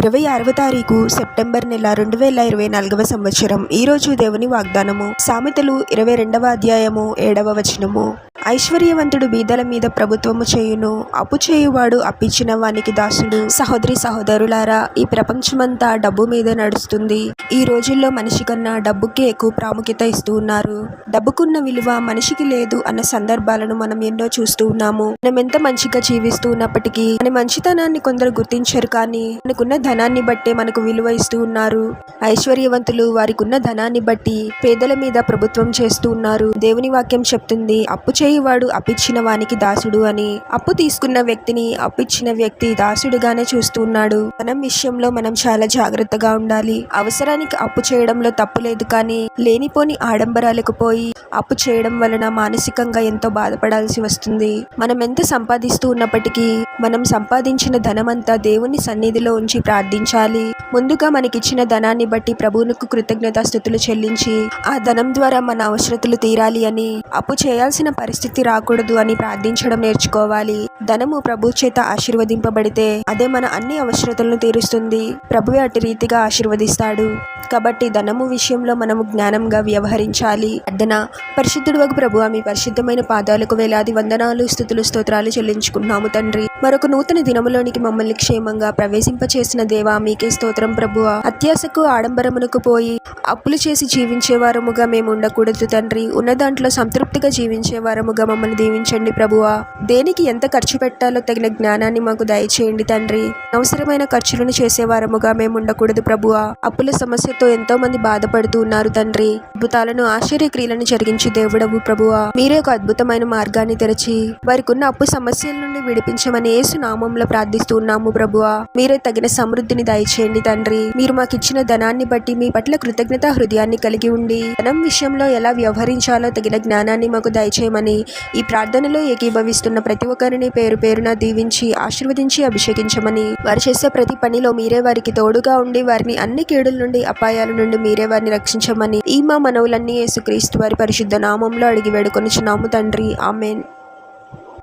26వ తారీఖు సెప్టెంబర్ నెల 2024వ సంవత్సరం. ఈరోజు దేవుని వాగ్దానము. సామెతలు 22వ అధ్యాయము 7వ వచనము. ఐశ్వర్యవంతుడు బీదల మీద ప్రభుత్వము చేయును, అప్పు చేయువాడు అప్పిచ్చిన వానికి దాసుడు. సహోదరి సహోదరులారా, ఈ ప్రపంచమంతా డబ్బు మీద నడుస్తుంది. ఈ రోజుల్లో మనిషి కన్నా డబ్బుకే ఎక్కువ ప్రాముఖ్యత ఇస్తూ ఉన్నారు. డబ్బుకున్న విలువ మనిషికి లేదు అన్న సందర్భాలను మనం ఎన్నో చూస్తూ ఉన్నాము. మనం ఎంత మంచిగా జీవిస్తూ ఉన్నప్పటికీ మన మంచితనాన్ని కొందరు గుర్తించరు, కానీ మనకున్న ధనాన్ని బట్టే మనకు విలువ ఇస్తూ ఉన్నారు. ఐశ్వర్యవంతులు వారికున్న ధనాన్ని బట్టి పేదల మీద ప్రభుత్వం చేస్తూ ఉన్నారు. దేవుని వాక్యం చెప్తుంది, అప్పు చేయువాడు అప్పిచ్చిన వానికి దాసుడు అని. అప్పు తీసుకున్న వ్యక్తిని అప్పిచ్చిన వ్యక్తి దాసుడుగానే చూస్తూ ఉన్నాడు. ధనం విషయంలో మనం చాలా జాగ్రత్తగా ఉండాలి. అవసరానికి అప్పు చేయడంలో తప్పు లేదు, కానీ లేనిపోని ఆడంబరాలకు పోయి అప్పు చేయడం వలన మానసికంగా ఎంతో బాధపడాల్సి వస్తుంది. మనం ఎంత సంపాదిస్తూ ఉన్నప్పటికీ మనం సంపాదించిన ధనమంతా దేవుని సన్నిధిలో ఉంచి ప్రార్థించాలి. ముందుగా మనకిచ్చిన ధనాన్ని బట్టి ప్రభువునకు కృతజ్ఞతాస్తుతులు చెల్లించి ఆ ధనం ద్వారా మన అవసరతలు తీరాలి అని, అప్పు చేయాల్సిన పరిస్థితి రాకూడదు అని ప్రార్థించడం నేర్చుకోవాలి. ధనము ప్రభు చేత ఆశీర్వదింపబడితే అదే మన అన్ని అవసరతలను తీరుస్తుంది. ప్రభువే అటు రీతిగా ఆశీర్వదిస్తాడు. కాబట్టి ధనము విషయంలో మనము జ్ఞానంగా వ్యవహరించాలి. అర్ధన పరిశుద్ధుడు ప్రభువా, మీ పరిశుద్ధమైన పాదాలకు వేలాది వందనాలు, స్తుతులు, స్తోత్రాలు చెల్లించుకుంటున్నాము తండ్రి. మరొక నూతన దినములోనికి మమ్మల్ని క్షేమంగా ప్రవేశింపచేసిన దేవా, మీకే స్తోత్రం ప్రభువా. అత్యాశకు ఆడంబరమునకు పోయి అప్పులు చేసి జీవించే వారముగా మేము ఉండకూడదు తండ్రి. ఉన్న దాంట్లో సంతృప్తిగా జీవించే వారముగా మమ్మల్ని దీవించండి ప్రభువా. దేనికి ఎంత ఖర్చు పెట్టాలో తగిన జ్ఞానాన్ని మాకు దయచేయండి తండ్రి. అవసరమైన ఖర్చులను చేసే వారముగా మేము ఉండకూడదు ప్రభువా. అప్పుల సమస్యతో ఎంతో మంది బాధపడుతూ ఉన్నారు తండ్రి. అద్భుతాలను, ఆశ్చర్యక్రియలను జరిగించి దేవుడవు ప్రభువా. మీరే ఒక అద్భుతమైన మార్గాన్ని తెరచి వారికి ఉన్న అప్పు సమస్యల నుండి విడిపించమని యేసు నామంలో ప్రార్థిస్తూ ఉన్నాము ప్రభువా. మీరే తగిన సమృద్ధిని దయచేయండి తండ్రి. మీరు మాకు ఇచ్చిన ధనాన్ని బట్టి మీ పట్ల కృతజ్ఞత హృదయాన్ని కలిగి ఉండి ధనం విషయంలో ఎలా వ్యవహరించాలో తగిన జ్ఞానాన్ని మాకు దయచేయమని ఈ ప్రార్థనలో ఏకీభవిస్తున్న ప్రతి ఒక్కరిని పేరు పేరున దీవించి ఆశీర్వదించి అభిషేకించమని, వారు చేసే ప్రతి పనిలో మీరే వారికి తోడుగా ఉండి వారిని అన్ని కీడుల నుండి, అపాయాల నుండి మీరే వారిని రక్షించమని ఈ మా మనవులన్నీ యేసుక్రీస్తు వారి పరిశుద్ధ నామంలో అడిగి వేడుకొనుచున్నాము తండ్రి. ఆమేన్.